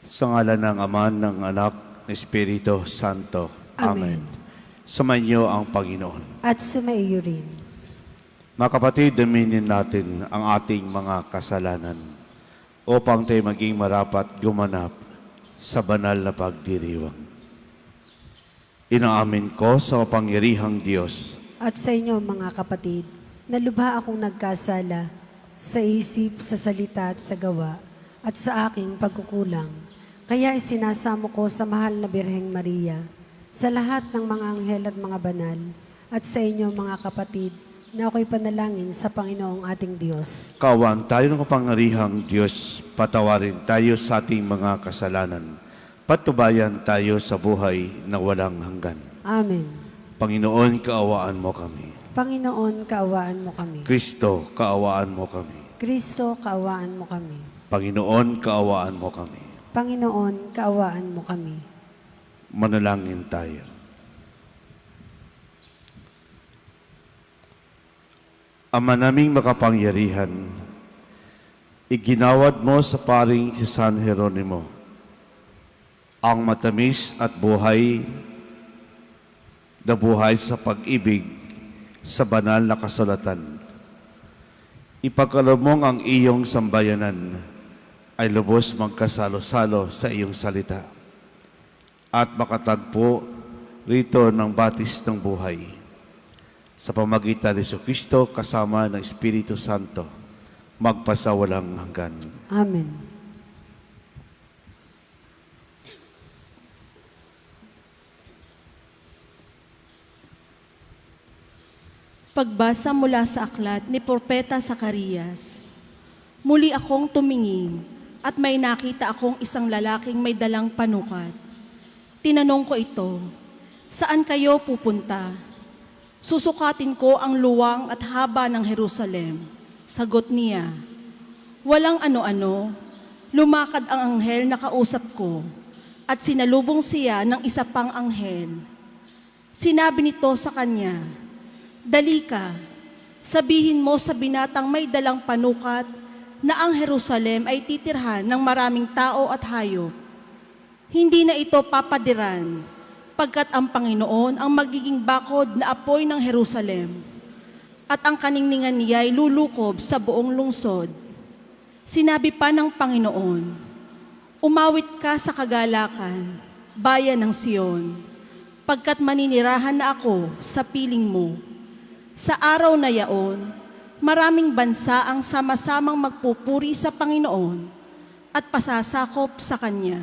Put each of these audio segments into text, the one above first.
Sa ngalan ng Ama, ng Anak, ng Espiritu Santo. Amen. Amen. Sumainyo ang Panginoon. At sumaiyo rin. Mga kapatid, aminin natin ang ating mga kasalanan upang tayo maging marapat gumanap sa banal na pagdiriwang. Inaamin ko sa mapangyarihang Diyos At sa inyo mga kapatid, na lubha akong nagkasala sa isip, sa salita at sa gawa, at sa aking pagkukulang. Kaya isinasamo ko sa mahal na Birheng Maria, sa lahat ng mga anghel at mga banal, at sa inyo mga kapatid, na ako'y panalangin sa Panginoong ating Diyos. Kaawaan tayo ng kapangyarihang Diyos, patawarin tayo sa ating mga kasalanan, patubayan tayo sa buhay na walang hanggan. Amen. Panginoon, kaawaan mo kami. Panginoon, kaawaan mo kami. Kristo, kaawaan mo kami. Kristo, kaawaan mo kami. Panginoon, kaawaan mo kami. Panginoon, kaawaan mo kami. Manalangin tayo. Ama naming makapangyarihan, iginawad mo sa paring si San Jeronimo ang matamis at buhay na buhay sa pag-ibig sa banal na kasulatan. Ipagkaloob ang iyong sambayanan ay lubos magkasalo-salo sa iyong salita at makatagpo rito ng batis ng buhay sa pamagitan ni Jesucristo kasama ng Espiritu Santo magpasawalang hanggan. Amen. Pagbasa mula sa aklat ni Propeta Zacarias. Muli akong tumingin at may nakita akong isang lalaking may dalang panukat. Tinanong ko ito, "Saan kayo pupunta?" "Susukatin ko ang luwang at haba ng Jerusalem." Sagot niya, "Walang ano-ano." Lumakad ang anghel na kausap ko at sinalubong siya ng isa pang anghel. Sinabi nito sa kanya, "Dali ka, sabihin mo sa binatang may dalang panukat na ang Jerusalem ay titirhan ng maraming tao at hayop. Hindi na ito papadiran, pagkat ang Panginoon ang magiging bakod na apoy ng Jerusalem, at ang kaningningan niya ay lulukob sa buong lungsod." Sinabi pa ng Panginoon, "Umawit ka sa kagalakan, bayan ng Sion, pagkat maninirahan na ako sa piling mo. Sa araw na yaon, maraming bansa ang sama-samang magpupuri sa Panginoon at pasasakop sa Kanya."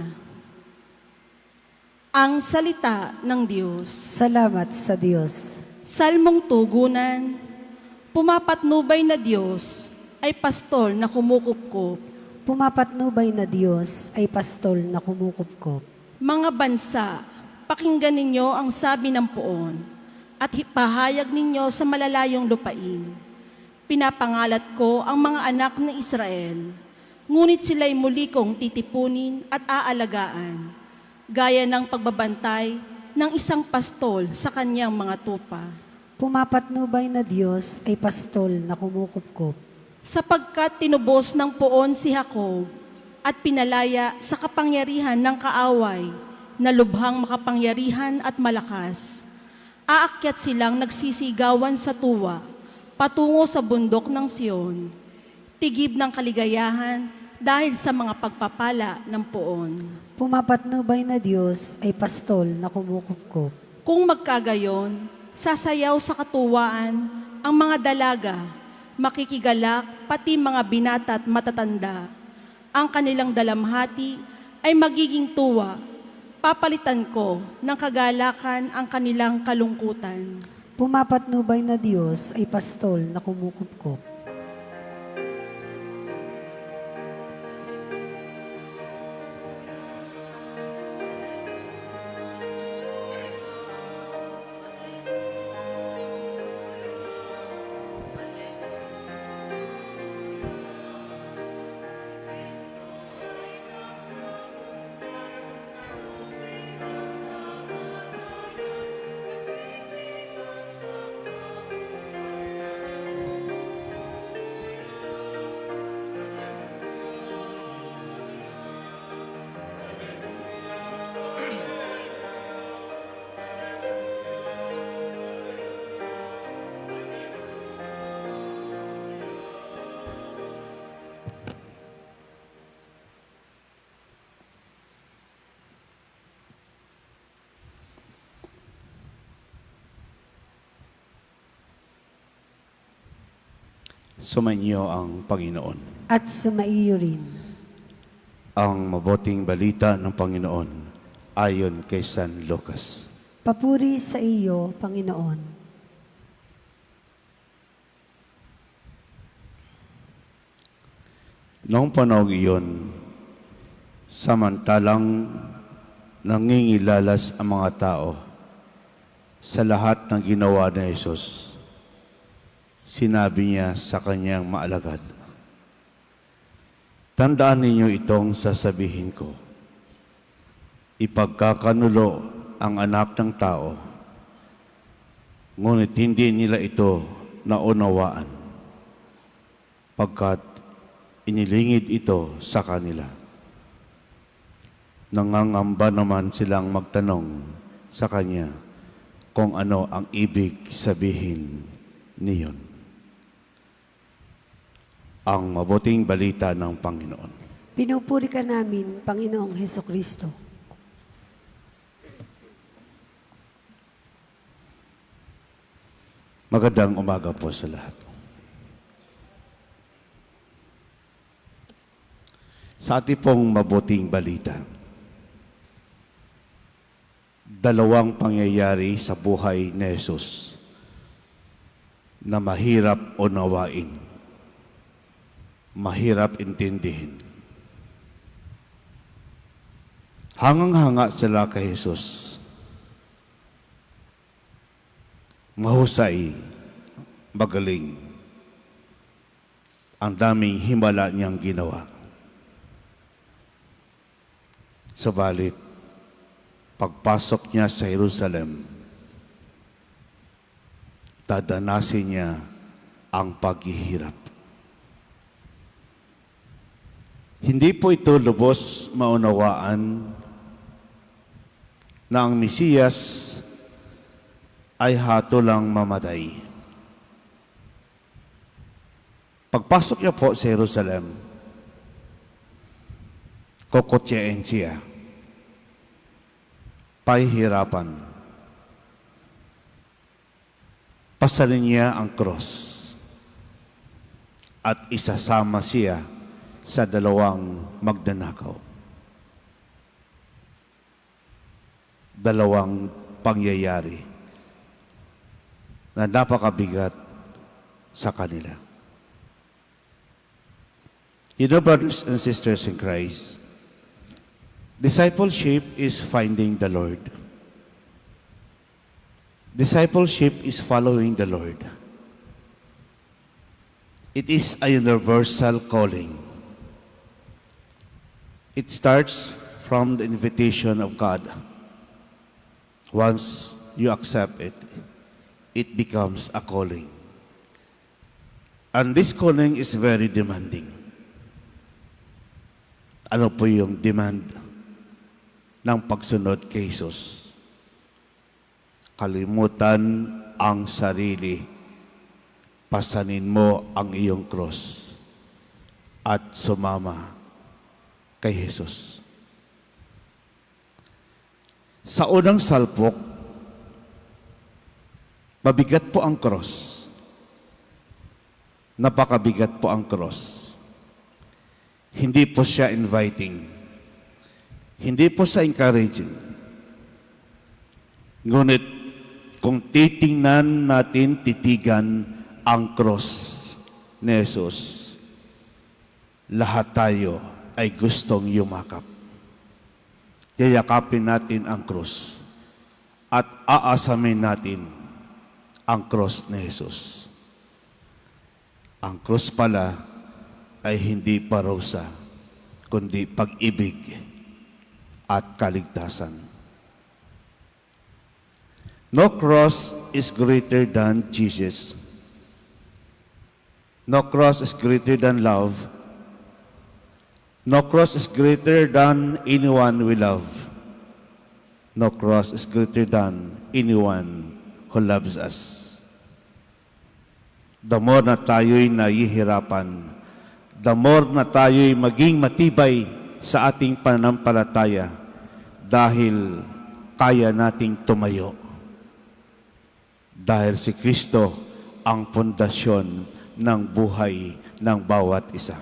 Ang salita ng Diyos. Salamat sa Diyos. Salmong tugunan. Pumapatnubay na Diyos ay pastol na kumukupkup. Pumapatnubay na Diyos ay pastol na kumukupkop. Mga bansa, pakinggan ninyo ang sabi ng poon at ipahayag ninyo sa malalayong lupain. Pinapangalat ko ang mga anak ng Israel, ngunit sila'y muli kong titipunin at aalagaan, gaya ng pagbabantay ng isang pastol sa kanyang mga tupa. Pumapatnubay na Diyos ay pastol na kumukupkop. Sapagkat tinubos ng poon si Jacob at pinalaya sa kapangyarihan ng kaaway na lubhang makapangyarihan at malakas. Aakyat silang nagsisigawan sa tuwa patungo sa bundok ng Sion, tigib ng kaligayahan dahil sa mga pagpapala ng poon. Pumapatnubay na Diyos ay pastol na kumukupkop. Kung magkagayon, sasayaw sa katuwaan ang mga dalaga, makikigalak pati mga binata at matatanda. Ang kanilang dalamhati ay magiging tuwa. Papalitan ko ng kagalakan ang kanilang kalungkutan. Pumapatnubay na Diyos ay pastol na kumukupkop. Sumainyo ang Panginoon. at sumaiyo rin. Ang mabuting balita ng Panginoon ayon kay San Lucas. Papuri sa iyo, Panginoon. Noong panahon iyon, samantalang nangingilalas ang mga tao sa lahat ng ginawa ni Jesus, sinabi niya sa kanyang maalagad, "Tandaan ninyo itong sasabihin ko. Ipagkakanulo ang anak ng tao, ngunit hindi nila ito naunawaan, pagkat inilingid ito sa kanila." Nangangamba naman silang magtanong sa kanya kung ano ang ibig sabihin niyon. Ang mabuting balita ng Panginoon. Pinupuri ka namin, Panginoong Hesukristo. Magandang umaga po sa lahat. Sa ating pong mabuting balita, dalawang pangyayari sa buhay ni Jesus na mahirap unawain, mahirap intindihin. Hangang-hanga sila kay Jesus. Mahusay, magaling. Ang daming himala niyang ginawa. Subalit, pagpasok niya sa Jerusalem, dadanasin niya ang paghihirap. Hindi po ito lubos maunawaan na ang Mesiyas ay hatulang mamatay. Pagpasok niya po sa Jerusalem, kukutyain siya. Pahihirapan. Pasalin niya ang cross at isasama siya sa dalawang magnanakaw. Dalawang pangyayari na napakabigat sa kanila. You know, brothers and sisters in Christ, discipleship is finding the Lord. Discipleship is following the Lord. It is a universal calling. It starts from the invitation of God. Once you accept it, it becomes a calling. And this calling is very demanding. Ano po yung demand ng pagsunod kay Jesus? Kalimutan ang sarili, pasanin mo ang iyong cross, at sumama kay Jesus. Sa unang salpok, mabigat po ang cross. Napakabigat po ang cross. Hindi po siya inviting. Hindi po siya encouraging. Ngunit kung titingnan natin, titigan ang cross ni Jesus, lahat tayo ay gustong yumakap. Yayakapin natin ang cross at aasamin natin ang cross ni Jesus. Ang cross pala ay hindi parusa, kundi pag-ibig at kaligtasan. No cross is greater than Jesus. No cross is greater than love. No cross is greater than anyone we love. No cross is greater than anyone who loves us. The more na tayo'y nahihirapan, the more na tayo'y maging matibay sa ating pananampalataya dahil kaya nating tumayo. Dahil si Kristo ang pundasyon ng buhay ng bawat isa.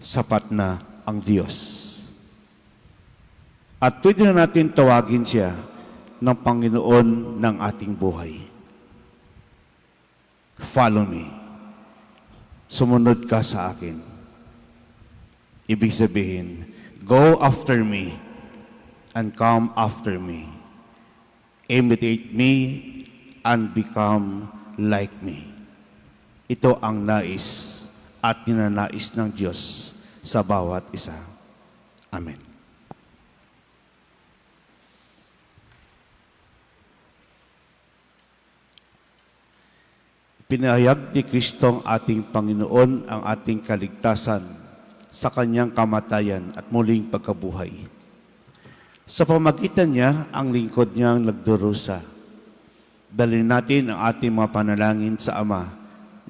Sapat na ang Diyos. At pwede na natin tawagin siya ng Panginoon ng ating buhay. Follow me. Sumunod ka sa akin. Ibig sabihin, go after me and come after me. Imitate me and become like me. Ito ang nais at ninanais ng Diyos sa bawat isa. Amen. Pinahayag ni Kristo ang ating Panginoon ang ating kaligtasan sa kanyang kamatayan at muling pagkabuhay. Sa pamagitan niya, ang lingkod niyang nagdurusa. Dalhin natin ang ating mga panalangin sa Ama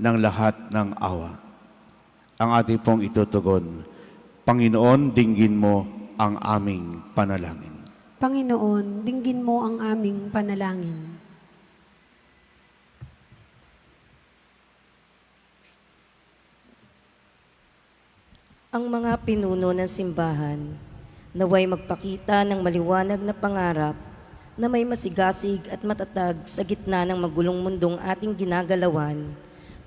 ng lahat ng awa. Ang ating pong itutugon, Panginoon, dinggin mo ang aming panalangin. Panginoon, dinggin mo ang aming panalangin. Ang mga pinuno ng simbahan, naway magpakita ng maliwanag na pangarap na may masigasig at matatag sa gitna ng magulong mundong ating ginagalawan.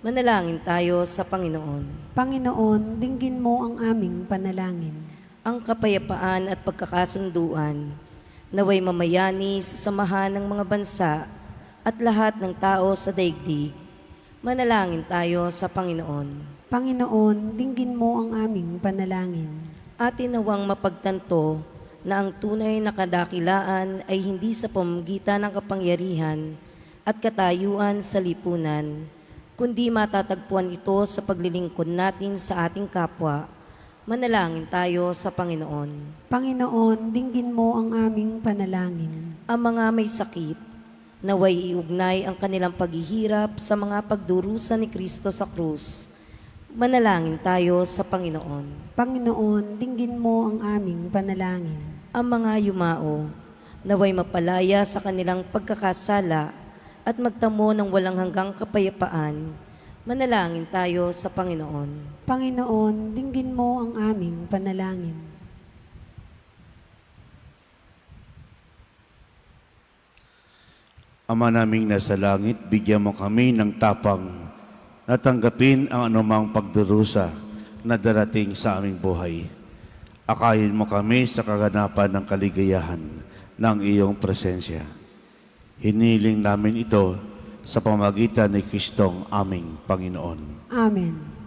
Manalangin tayo sa Panginoon. Panginoon, dinggin mo ang aming panalangin. Ang kapayapaan at pagkakasunduan, naway mamayani sa samahan ng mga bansa at lahat ng tao sa daigdig. Manalangin tayo sa Panginoon. Panginoon, dinggin mo ang aming panalangin. Atin nawang mapagtanto na ang tunay na kadakilaan ay hindi sa pamamagitan ng kapangyarihan at katayuan sa lipunan, kundi matatagpuan ito sa paglilingkod natin sa ating kapwa. Manalangin tayo sa Panginoon. Panginoon, dinggin mo ang aming panalangin. Ang mga may sakit, naway iugnay ang kanilang paghihirap sa mga pagdurusa ni Kristo sa krus. Manalangin tayo sa Panginoon. Panginoon, dinggin mo ang aming panalangin. Ang mga yumao, naway mapalaya sa kanilang pagkakasala at magtamo ng walang hanggang kapayapaan. Manalangin tayo sa Panginoon. Panginoon, dinggin mo ang aming panalangin. Ama naming nasa langit, bigyan mo kami ng tapang na tanggapin ang anumang pagdurusa na darating sa aming buhay. Akayin mo kami sa kaganapan ng kaligayahan ng iyong presensya. Hiniling namin ito sa pamagitan ni Kristong aming Panginoon. Amen.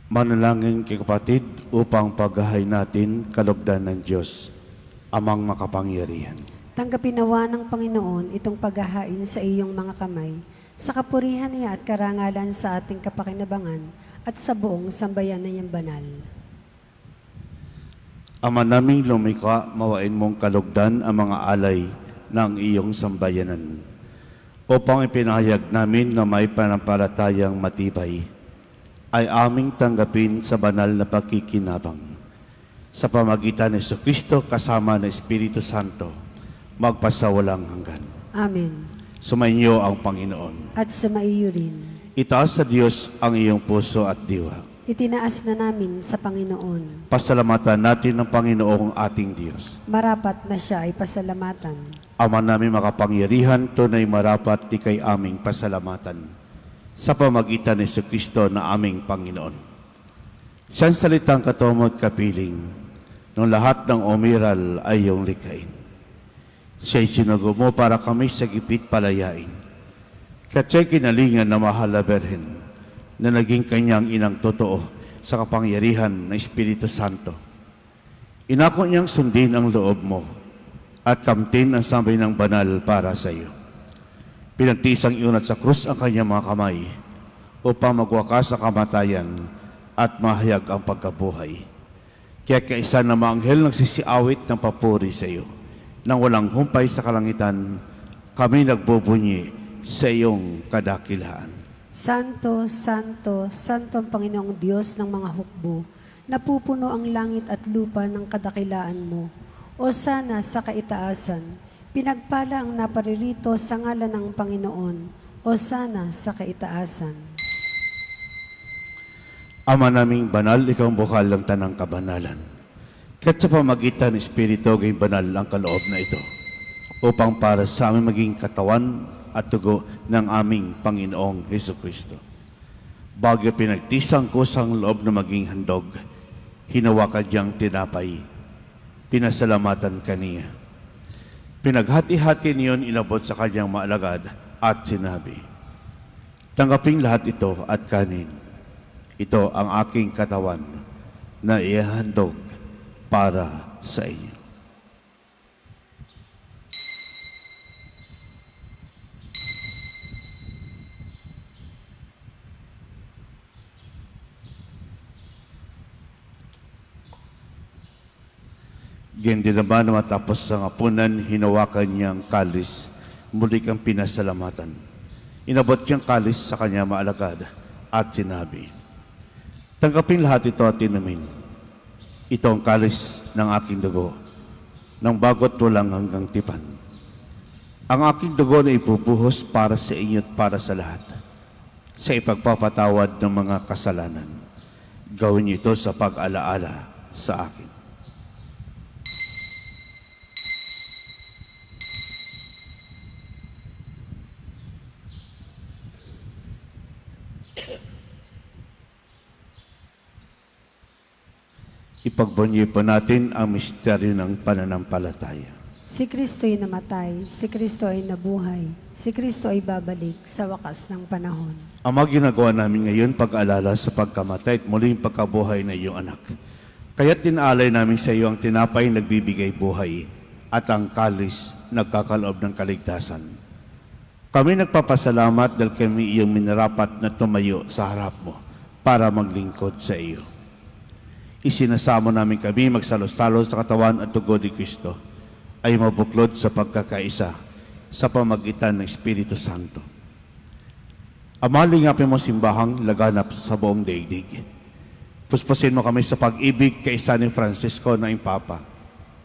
Manalangin kay kapatid upang paghahay natin kalugdan ng Diyos, amang makapangyarihan. Tanggapin nawa ng Panginoon itong paghahain sa iyong mga kamay, sa kapurihan niya at karangalan sa ating kapakinabangan at sa buong sambayan na iyang banal. Ama naming lumikha, mawain mong kalugdan ang mga alay ng iyong sambayanan, upang ipinahayag namin na may panampalatayang matibay, ay aming tanggapin sa banal na pagkikinabang. Sa pamagitan ni Jesucristo kasama ng Espiritu Santo, magpasawalang hanggan. Amen. Sumainyo ang Panginoon. At sumaiyo rin. Itaas sa Diyos ang iyong puso at diwa. Itinaas na namin sa Panginoon. Pasalamatan natin ng Panginoong ating Diyos. Marapat na siya ay pasalamatan. Ama namin makapangyarihan, tunay marapat ikay aming pasalamatan sa pamagitan ni Kristo na aming Panginoon. Siyang salitang katomot kapiling, nung lahat ng umiral ay iyong likain. Siya'y sinugo mo para kami sa gipit palayain. Kaya't siya'y kinalingan na mahal na Berhen, na naging kanyang inang totoo sa kapangyarihan ng Espiritu Santo. Inako niyang sundin ang loob mo at kamtin ang sabay ng banal para sa iyo. Pinagtiisang iunat sa krus ang kanyang mga kamay upang magwakas sa kamatayan at mahayag ang pagkabuhay. Kaya kaisa na mga anghel nagsisiawit ng papuri sa iyo. Nang walang humpay sa kalangitan, kami nagbubunyi sa iyong kadakilaan. Santo, Santo, Santo ang Panginoong Diyos ng mga hukbo, napupuno ang langit at lupa ng kadakilaan mo. O sana sa kaitaasan, pinagpala ang naparirito sa ngalan ng Panginoon. O sana sa kaitaasan. Ama naming banal, ikaw ang bukal ng tanang kabanalan. Kaya't sa pamagitan ng Espiritu, gay banal ang kaloob na ito, upang para sa amin maging katawan at dugo ng aming Panginoong Hesukristo. Bagyo pinagtisang kusang loob na maging handog, hinawakan niyang tinapay, pinasalamatan kaniya. Pinaghati-hati niyon inabot sa kanyang maalagad at sinabi, tanggaping lahat ito at kanin. Ito ang aking katawan na ihahandog para sa inyo. Ganyan din naman na matapos sa hapunan, hinawakan niyang kalis, muli kang pinasalamatan. Inabot niyang kalis sa kanya maalagad at sinabi, tanggapin lahat ito at inumin. Ito ang kalis ng aking dugo, ng bagot walang hanggang tipan. Ang aking dugo na ibubuhos para sa inyo at para sa lahat, sa ipagpapatawad ng mga kasalanan. Gawin niyo ito sa pag-alaala sa akin. Ipagbunyi po natin ang misteryo ng pananampalataya. Si Kristo'y namatay, si Kristo ay nabuhay, si Kristo ay babalik sa wakas ng panahon. Ama, ginagawa namin ngayon pag-alala sa pagkamatay at muling pagkabuhay ng iyong anak. Kaya't tinaalay namin sa iyo ang tinapay nagbibigay buhay at ang kalis nagkakaloob ng kaligtasan. Kami nagpapasalamat dahil kami iyong minarapat na tumayo sa harap mo para maglingkod sa iyo. Isinasamo namin kami magsalo-salo sa katawan at dugo ni Kristo ay mabuklod sa pagkakaisa sa pamagitan ng Espiritu Santo. Ama, lingapin mo simbahang laganap sa buong daigdig. Puspusin mo kami sa pag-ibig kaisa ni Francisco na Impapa,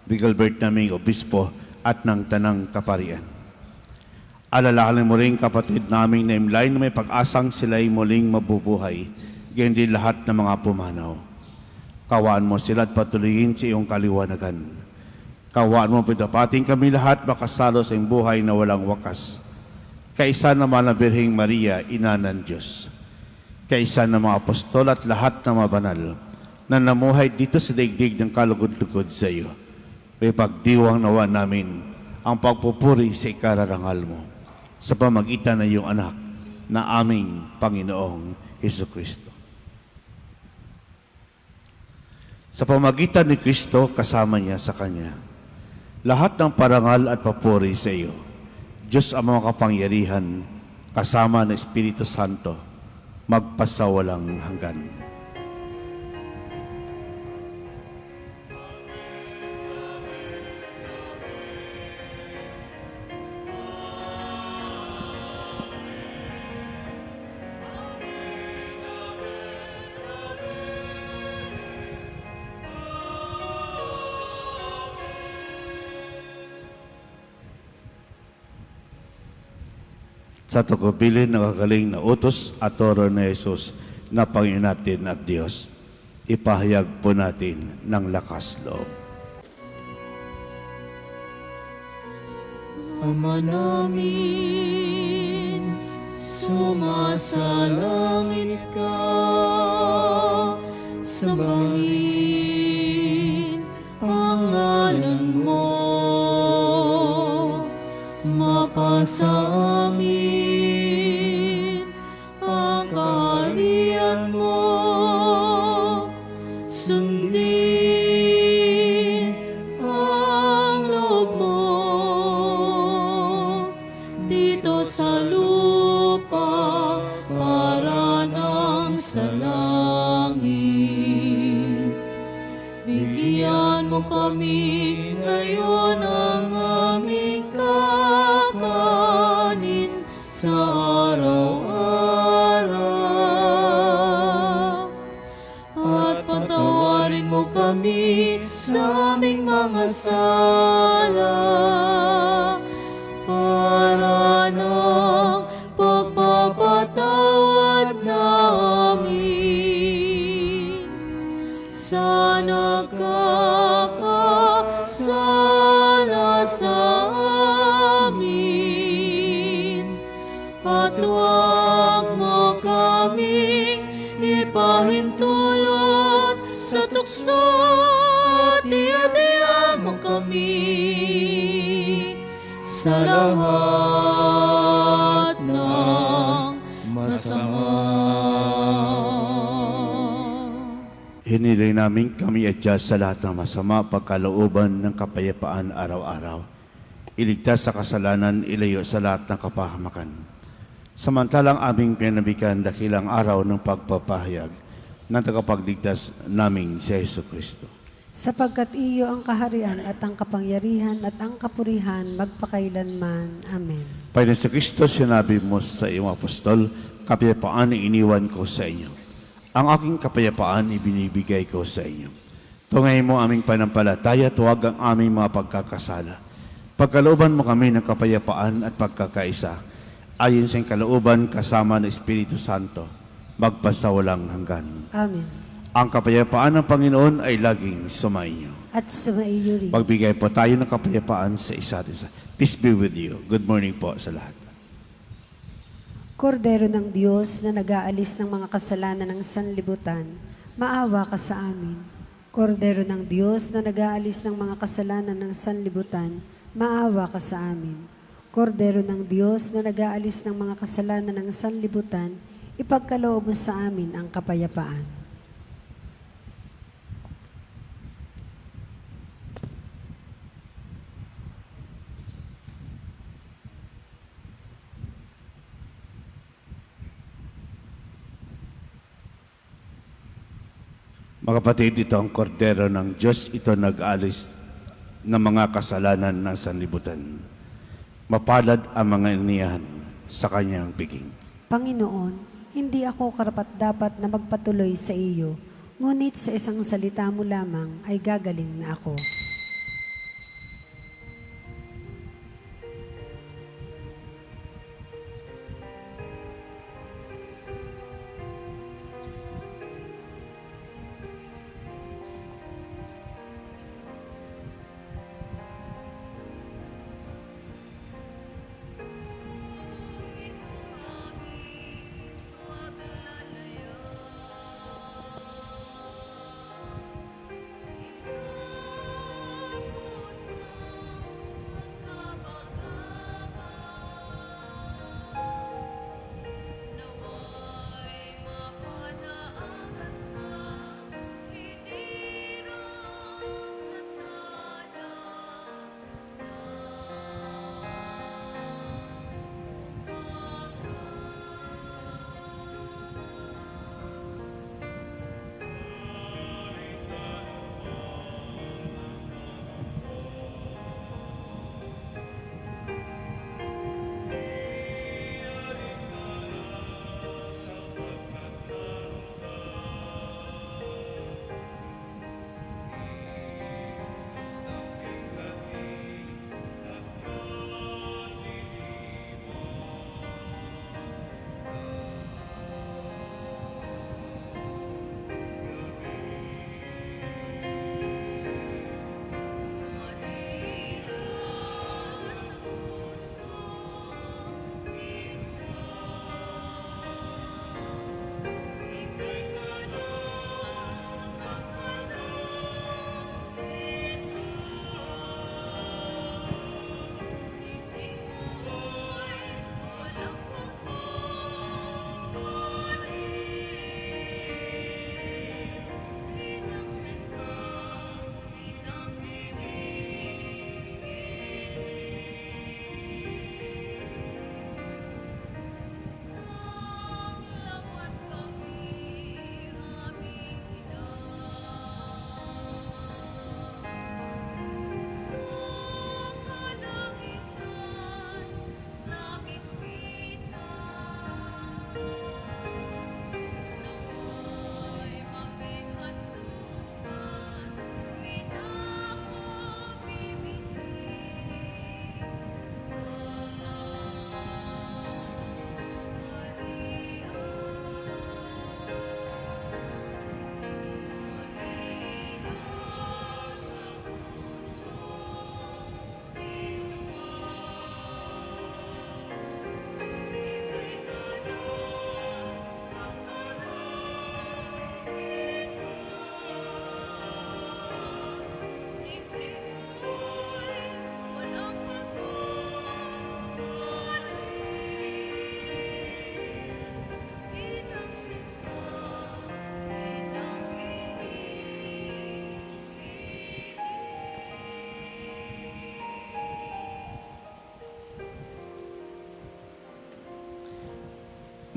Bigilbert naming Obispo at ng Tanang Kaparian. Alalahanin mo rin kapatid naming na imlay na may pag-asang sila'y muling mabubuhay, gayon din lahat ng mga pumanaw. Kawaan mo sila at patuloyin sa iyong kaliwanagan. Kawaan mo pinapating kami lahat makasalo sa iyong buhay na walang wakas. Kaisa naman na Birheng Maria, Ina ng Diyos. Kaisa ng mga apostol at lahat ng mabanal na namuhay dito sa daigdig ng kalugod-lugod sa iyo. May pagdiwang nawa namin ang pagpupuri sa ikararangal mo sa pamagitan ng iyong anak na aming Panginoong Hesukristo. Sa pamagitan ni Kristo, kasama niya sa Kanya, lahat ng parangal at papuri sa iyo, Diyos ang mga kapangyarihan, kasama ng Espiritu Santo, magpasawalang hanggan. Sa tukubilin ng kagaling na utos at toro ni Jesus na Panginoon natin at Diyos, ipahayag po natin ng lakas loob. Ama namin, sumasalangit ka, sambahin ang ngalan mo, mapasa amin ang kaharian mo, sundin ang loob mo dito sa lupa para nang sa langit. Bigyan mo kami ngayon ng aming kakanin sa araw-araw. At patawarin mo kami sa aming mga sala para ng pagpapatawad namin sa nagkakasala sa amin. At huwag mo kaming ipahintulot sa tukso at iadya mo kami sa lahat ng masama. Hiniling namin kami adya sa lahat ng masama, pagkalooban ng kapayapaan araw-araw. Iligtas sa kasalanan, ilayo sa lahat ng kapahamakan. Samantalang aming pinabikan dakilang araw ng pagpapahayag ng tagapagligtas naming si Yesu Kristo. Sapagkat iyo ang kaharian at ang kapangyarihan at ang kapurihan magpakailanman. Amen. Panginoon sa Kristo, sinabi mo sa iyong apostol, kapayapaan ay iniwan ko sa inyo. Ang aking kapayapaan ibinibigay ko sa inyo. Tungayin mo aming panampalataya, tuwag ang aming mga pagkakasala. Pagkalooban mo kami ng kapayapaan at pagkakaisa, ayon sa kalooban kasama ng Espiritu Santo, magpasawalang hanggan. Amen. Ang kapayapaan ng Panginoon ay laging sumainyo. At sumaiyo rin. Magbigay po tayo ng kapayapaan sa isa't isa. Peace be with you. Good morning po sa lahat. Kordero ng Diyos na nag-aalis ng mga kasalanan ng sanlibutan, maawa ka sa amin. Kordero ng Diyos na nag-aalis ng mga kasalanan ng sanlibutan, maawa ka sa amin. Kordero ng Diyos na nag-aalis ng mga kasalanan ng sanlibutan, ipagkaloob mo sa amin ang kapayapaan. Mga kapatid, ito ang kordero ng Diyos, ito nag-alis ng mga kasalanan ng sanlibutan. Mapalad ang mga iniyahan sa kanyang piging. Panginoon, hindi ako karapat-dapat na magpatuloy sa iyo, ngunit sa isang salita mo lamang ay gagaling na ako.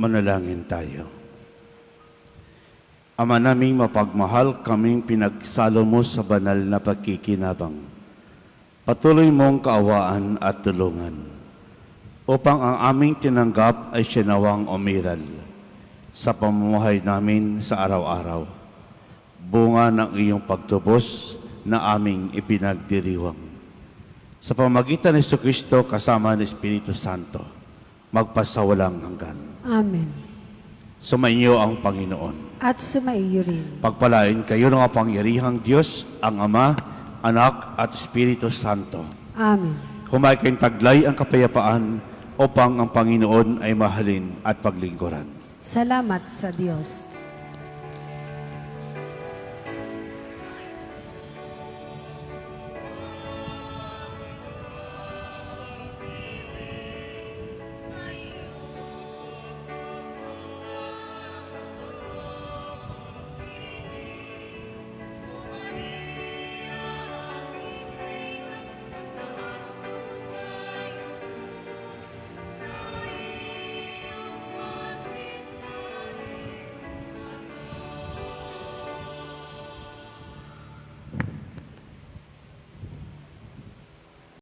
Manalangin tayo. Ama naming mapagmahal, kaming pinagsalo mo sa banal na pagkikinabang. Patuloy mong kaawaan at tulungan upang ang aming tinanggap ay sinawang umiral sa pamumuhay namin sa araw-araw. Bunga ng iyong pagtubos na aming ipinagdiriwang. Sa pamagitan ni Jesucristo kasama ng Espiritu Santo, magpasawalang hanggan. Amen. Sumainyo ang Panginoon. At sumaiyo rin. Pagpalain kayo ng kapangyarihang Diyos, ang Ama, Anak at Espiritu Santo. Amen. Kumain kayong taglay ang kapayapaan upang ang Panginoon ay mahalin at paglingkuran. Salamat sa Diyos.